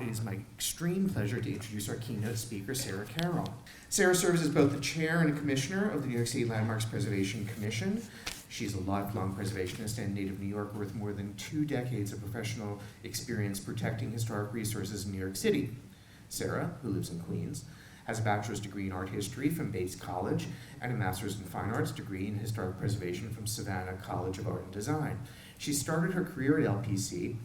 it is my extreme pleasure to introduce our keynote speaker, Sarah Carroll. Sarah serves as both the chair and a commissioner of the New York City Landmarks Preservation Commission. She's a lifelong preservationist and native New Yorker with more than 2 decades of professional experience protecting historic resources in New York City. Sarah, who lives in Queens, has a bachelor's degree in art history from Bates College and a master's in fine arts degree in historic preservation from Savannah College of Art and Design. She started her career at LPC,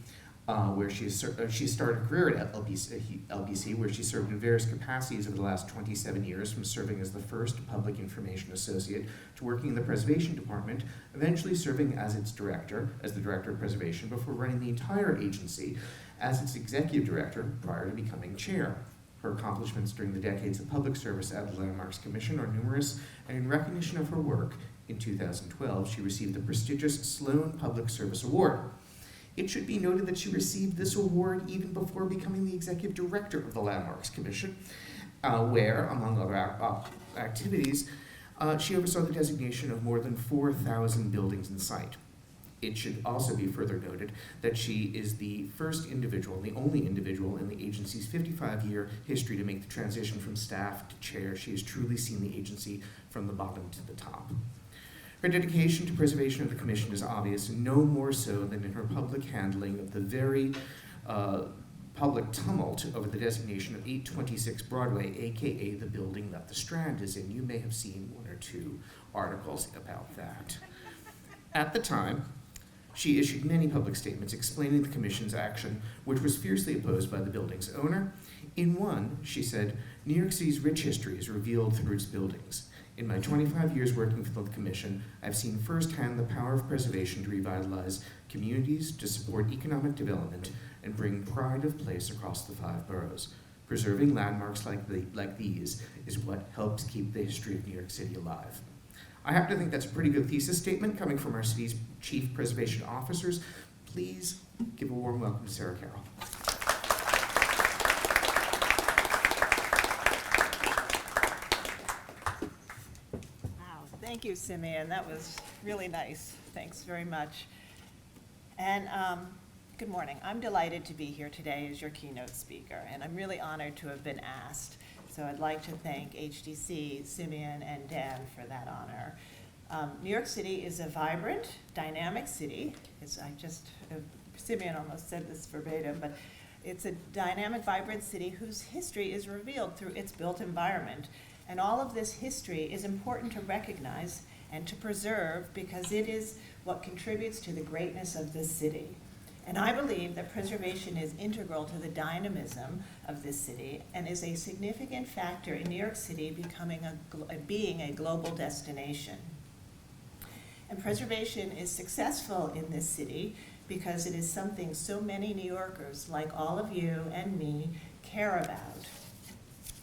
where she started her career at LPC, where she served in various capacities over the last 27 years, from serving as the first public information associate to working in the preservation department, eventually serving as its director, as the director of preservation, before running the entire agency as its executive director prior to becoming chair. Her accomplishments during the decades of public service at the Landmarks Commission are numerous, and in recognition of her work, in 2012, she received the prestigious Sloan Public Service Award. It should be noted that she received this award even before becoming the executive director of the Landmarks Commission, where, among other activities, she oversaw the designation of more than 4,000 buildings in sight. It should also be further noted that she is the first individual, the only individual in the agency's 55-year history to make the transition from staff to chair. She has truly seen the agency from the bottom to the top. Her dedication to preservation of the Commission is obvious, and no more so than in her public handling of the very public tumult over the designation of 826 Broadway, aka the building that the Strand is in. You may have seen 1 or 2 articles about that. At the time, she issued many public statements explaining the Commission's action, which was fiercely opposed by the building's owner. In one, she said, "New York City's rich history is revealed through its buildings. In my 25 years working for the Commission, I've seen firsthand the power of preservation to revitalize communities, to support economic development, and bring pride of place across the 5 boroughs. Preserving landmarks like these is what helps keep the history of New York City alive." I happen to think that's a pretty good thesis statement coming from our city's chief preservation officers. Please give a warm welcome to Sarah Carroll. Wow, thank you, Simeon. That was really nice. Thanks very much. And good morning. I'm delighted to be here today as your keynote speaker, and I'm really honored to have been asked. So I'd like to thank HDC, Simeon, and Dan for that honor. New York City is a vibrant, dynamic city. Simeon almost said this verbatim, but it's a dynamic, vibrant city whose history is revealed through its built environment. And all of this history is important to recognize and to preserve because it is what contributes to the greatness of this city. And I believe that preservation is integral to the dynamism of this city and is a significant factor in New York City being a global destination. And preservation is successful in this city because it is something so many New Yorkers, like all of you and me, care about.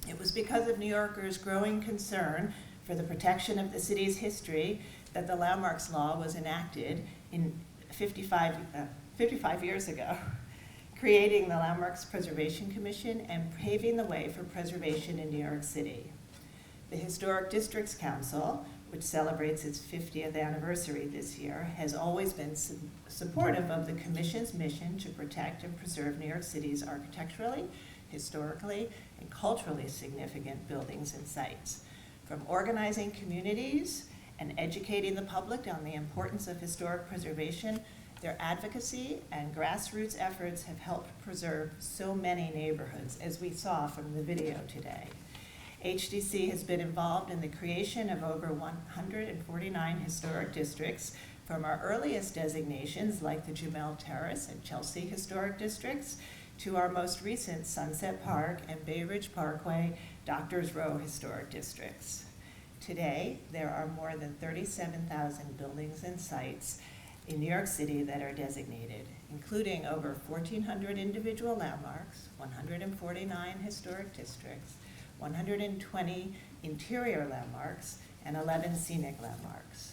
It was because of New Yorkers' growing concern for the protection of the city's history that the Landmarks Law was enacted in 55 years ago, creating the Landmarks Preservation Commission and paving the way for preservation in New York City. The Historic Districts Council, which celebrates its 50th anniversary this year, has always been supportive of the Commission's mission to protect and preserve New York City's architecturally, historically, and culturally significant buildings and sites. From organizing communities and educating the public on the importance of historic preservation, their advocacy and grassroots efforts have helped preserve so many neighborhoods, as we saw from the video today. HDC has been involved in the creation of over 149 historic districts, from our earliest designations like the Jamel Terrace and Chelsea historic districts to our most recent Sunset Park and Bay Ridge Parkway, Doctors Row historic districts. Today, there are more than 37,000 buildings and sites in New York City that are designated, including over 1,400 individual landmarks, 149 historic districts, 120 interior landmarks, and 11 scenic landmarks.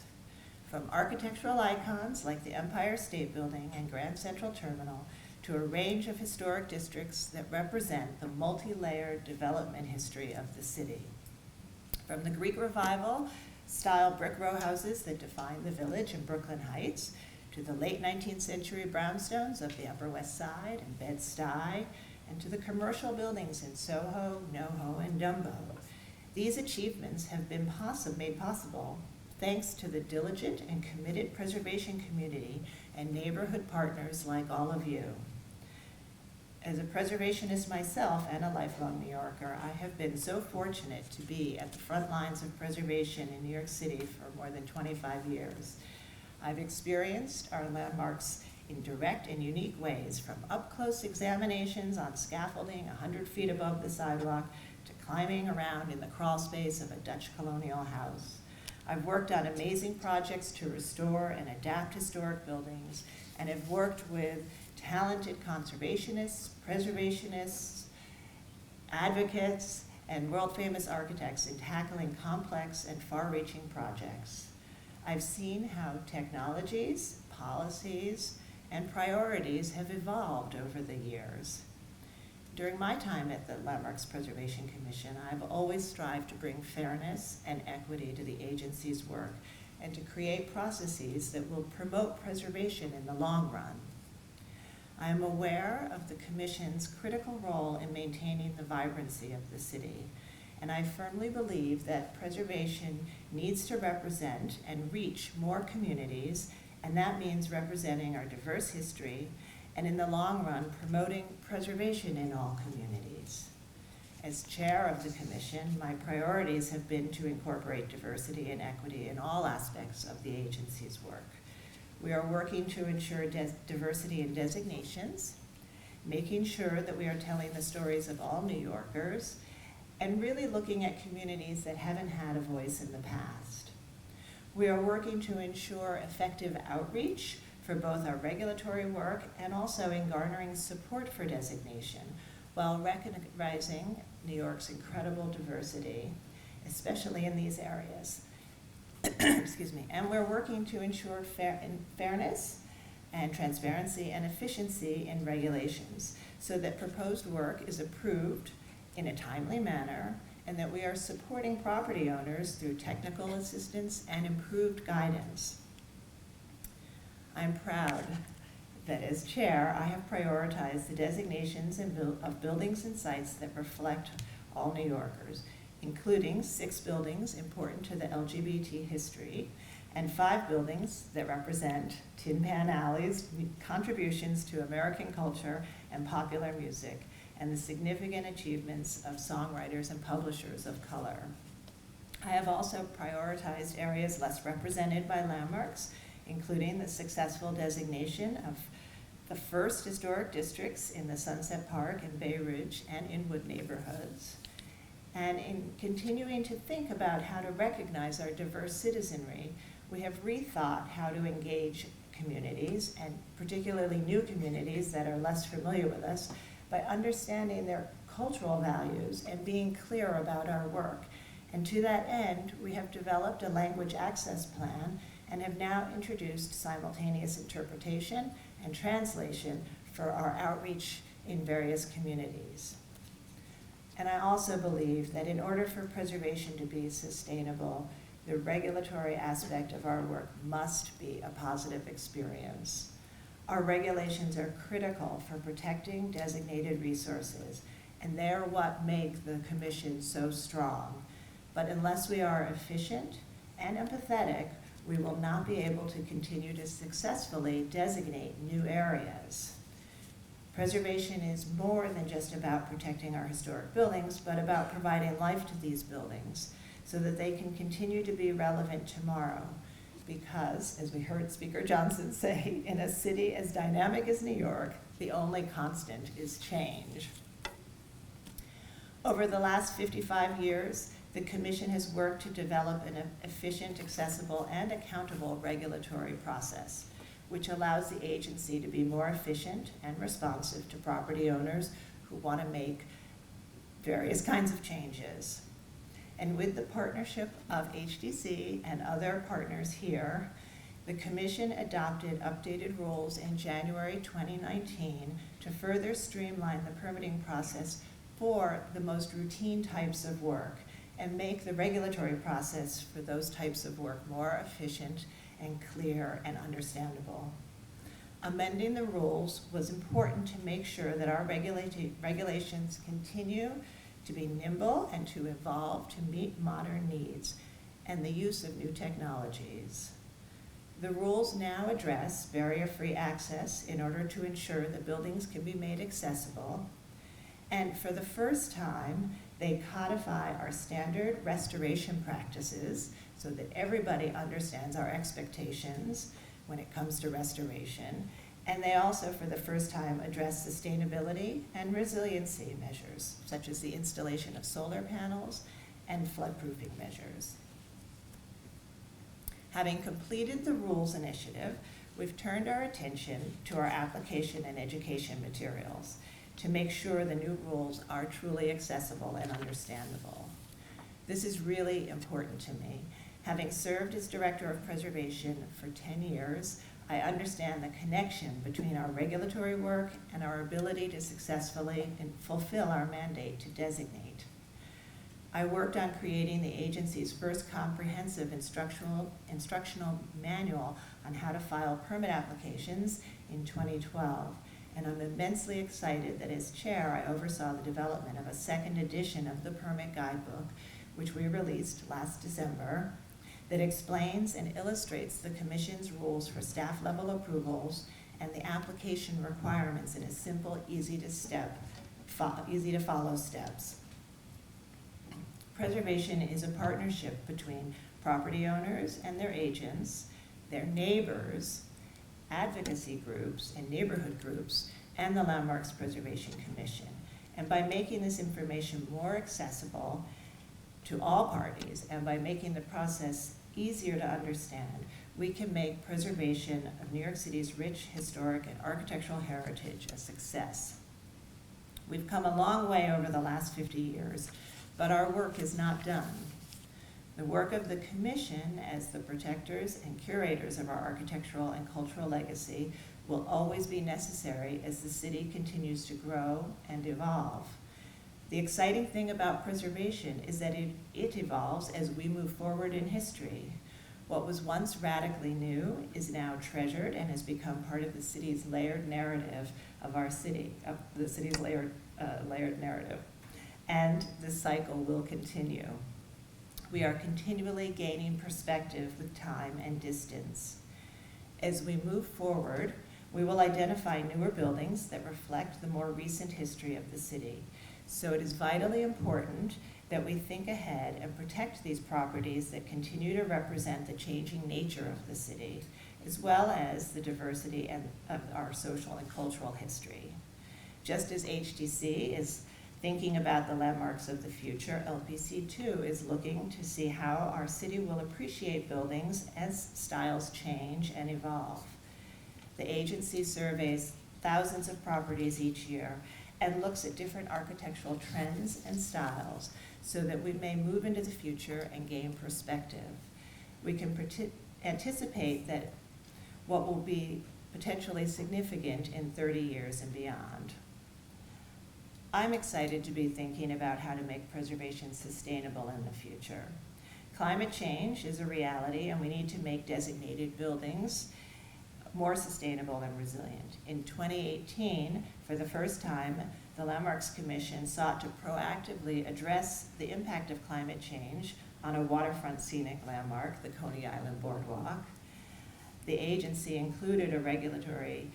From architectural icons like the Empire State Building and Grand Central Terminal to a range of historic districts that represent the multi-layered development history of the city. From the Greek Revival style brick row houses that define the Village in Brooklyn Heights, to the late 19th century brownstones of the Upper West Side and Bed-Stuy, and to the commercial buildings in Soho, NoHo, and Dumbo. These achievements have been made possible thanks to the diligent and committed preservation community and neighborhood partners like all of you. As a preservationist myself and a lifelong New Yorker, I have been so fortunate to be at the front lines of preservation in New York City for more than 25 years. I've experienced our landmarks in direct and unique ways, from up-close examinations on scaffolding 100 feet above the sidewalk to climbing around in the crawl space of a Dutch colonial house. I've worked on amazing projects to restore and adapt historic buildings, and have worked with talented conservationists, preservationists, advocates, and world-famous architects in tackling complex and far-reaching projects. I've seen how technologies, policies, and priorities have evolved over the years. During my time at the Landmarks Preservation Commission, I've always strived to bring fairness and equity to the agency's work and to create processes that will promote preservation in the long run. I am aware of the Commission's critical role in maintaining the vibrancy of the city, and I firmly believe that preservation needs to represent and reach more communities, and that means representing our diverse history, and in the long run, promoting preservation in all communities. As chair of the Commission, my priorities have been to incorporate diversity and equity in all aspects of the agency's work. We are working to ensure diversity in designations, making sure that we are telling the stories of all New Yorkers, and really looking at communities that haven't had a voice in the past. We are working to ensure effective outreach for both our regulatory work and also in garnering support for designation, while recognizing New York's incredible diversity, especially in these areas. Excuse me. And we're working to ensure fairness and transparency and efficiency in regulations so that proposed work is approved in a timely manner and that we are supporting property owners through technical assistance and improved guidance. I'm proud that as chair, I have prioritized the designations of buildings and sites that reflect all New Yorkers, including 6 buildings important to the LGBT history and 5 buildings that represent Tin Pan Alley's contributions to American culture and popular music, and the significant achievements of songwriters and publishers of color. I have also prioritized areas less represented by landmarks, including the successful designation of the first historic districts in the Sunset Park and Bay Ridge and Inwood neighborhoods, and in continuing to think about how to recognize our diverse citizenry, we have rethought how to engage communities, and particularly new communities that are less familiar with us, by understanding their cultural values and being clear about our work. And to that end, we have developed a language access plan and have now introduced simultaneous interpretation and translation for our outreach in various communities. And I also believe that in order for preservation to be sustainable, the regulatory aspect of our work must be a positive experience. Our regulations are critical for protecting designated resources, and they're what make the Commission so strong. But unless we are efficient and empathetic, we will not be able to continue to successfully designate new areas. Preservation is more than just about protecting our historic buildings, but about providing life to these buildings so that they can continue to be relevant tomorrow. Because, as we heard Speaker Johnson say, in a city as dynamic as New York, the only constant is change. Over the last 55 years, the Commission has worked to develop an efficient, accessible, and accountable regulatory process, which allows the agency to be more efficient and responsive to property owners who want to make various kinds of changes. And with the partnership of HDC and other partners here, the Commission adopted updated rules in January 2019 to further streamline the permitting process for the most routine types of work and make the regulatory process for those types of work more efficient and clear and understandable. Amending the rules was important to make sure that our regulations continue to be nimble and to evolve to meet modern needs and the use of new technologies. The rules now address barrier-free access in order to ensure that buildings can be made accessible. And for the first time, they codify our standard restoration practices so that everybody understands our expectations when it comes to restoration. And they also, for the first time, address sustainability and resiliency measures, such as the installation of solar panels and floodproofing measures. Having completed the rules initiative, we've turned our attention to our application and education materials to make sure the new rules are truly accessible and understandable. This is really important to me. Having served as Director of Preservation for 10 years, I understand the connection between our regulatory work and our ability to successfully fulfill our mandate to designate. I worked on creating the agency's first comprehensive instructional manual on how to file permit applications in 2012, and I'm immensely excited that as chair I oversaw the development of a second edition of the permit guidebook, which we released last December, that explains and illustrates the Commission's rules for staff level approvals and the application requirements in a simple, easy to follow steps. Preservation is a partnership between property owners and their agents, their neighbors, advocacy groups and neighborhood groups, and the Landmarks Preservation Commission. And by making this information more accessible to all parties and by making the process easier to understand, we can make preservation of New York City's rich historic and architectural heritage a success. We've come a long way over the last 50 years, but our work is not done. The work of the Commission as the protectors and curators of our architectural and cultural legacy will always be necessary as the city continues to grow and evolve. The exciting thing about preservation is that it evolves as we move forward in history. What was once radically new is now treasured and has become part of the city's layered narrative of our city, of the city's layered narrative. And this cycle will continue. We are continually gaining perspective with time and distance. As we move forward, we will identify newer buildings that reflect the more recent history of the city. So it is vitally important that we think ahead and protect these properties that continue to represent the changing nature of the city, as well as the diversity of our social and cultural history. Just as HDC is thinking about the landmarks of the future, LPC too is looking to see how our city will appreciate buildings as styles change and evolve. The agency surveys thousands of properties each year and looks at different architectural trends and styles so that we may move into the future and gain perspective. We can anticipate that what will be potentially significant in 30 years and beyond. I'm excited to be thinking about how to make preservation sustainable in the future. Climate change is a reality, and we need to make designated buildings more sustainable and resilient. In 2018, for the first time, the Landmarks Commission sought to proactively address the impact of climate change on a waterfront scenic landmark, the Coney Island Boardwalk. The agency included a regulatory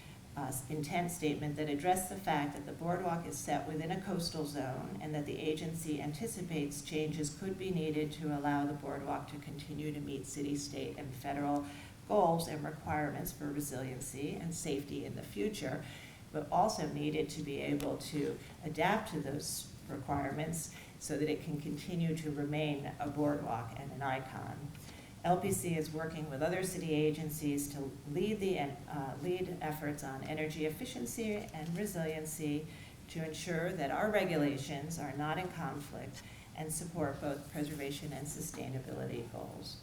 intent statement that addressed the fact that the boardwalk is set within a coastal zone and that the agency anticipates changes could be needed to allow the boardwalk to continue to meet city, state, and federal goals and requirements for resiliency and safety in the future, but also needed to be able to adapt to those requirements so that it can continue to remain a boardwalk and an icon. LPC is working with other city agencies to lead efforts on energy efficiency and resiliency to ensure that our regulations are not in conflict and support both preservation and sustainability goals.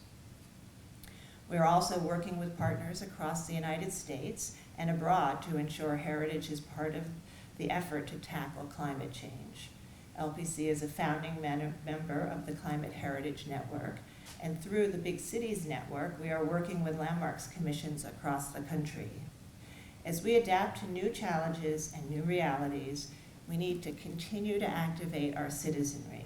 We are also working with partners across the United States and abroad to ensure heritage is part of the effort to tackle climate change. LPC is a founding member of the Climate Heritage Network, and through the Big Cities Network, we are working with landmarks commissions across the country. As we adapt to new challenges and new realities, we need to continue to activate our citizenry.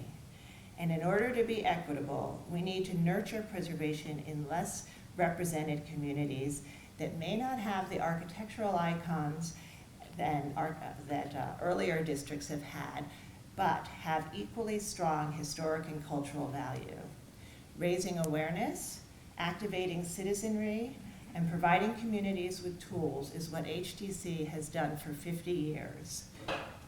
And in order to be equitable, we need to nurture preservation in less represented communities that may not have the architectural icons that earlier districts have had, but have equally strong historic and cultural value. Raising awareness, activating citizenry, and providing communities with tools is what HTC has done for 50 years.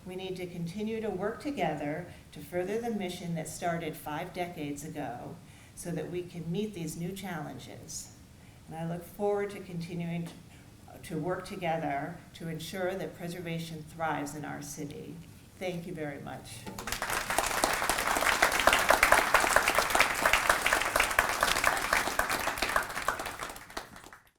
We need to continue to work together to further the mission that started 5 decades ago so that we can meet these new challenges. And I look forward to continuing to work together to ensure that preservation thrives in our city. Thank you very much.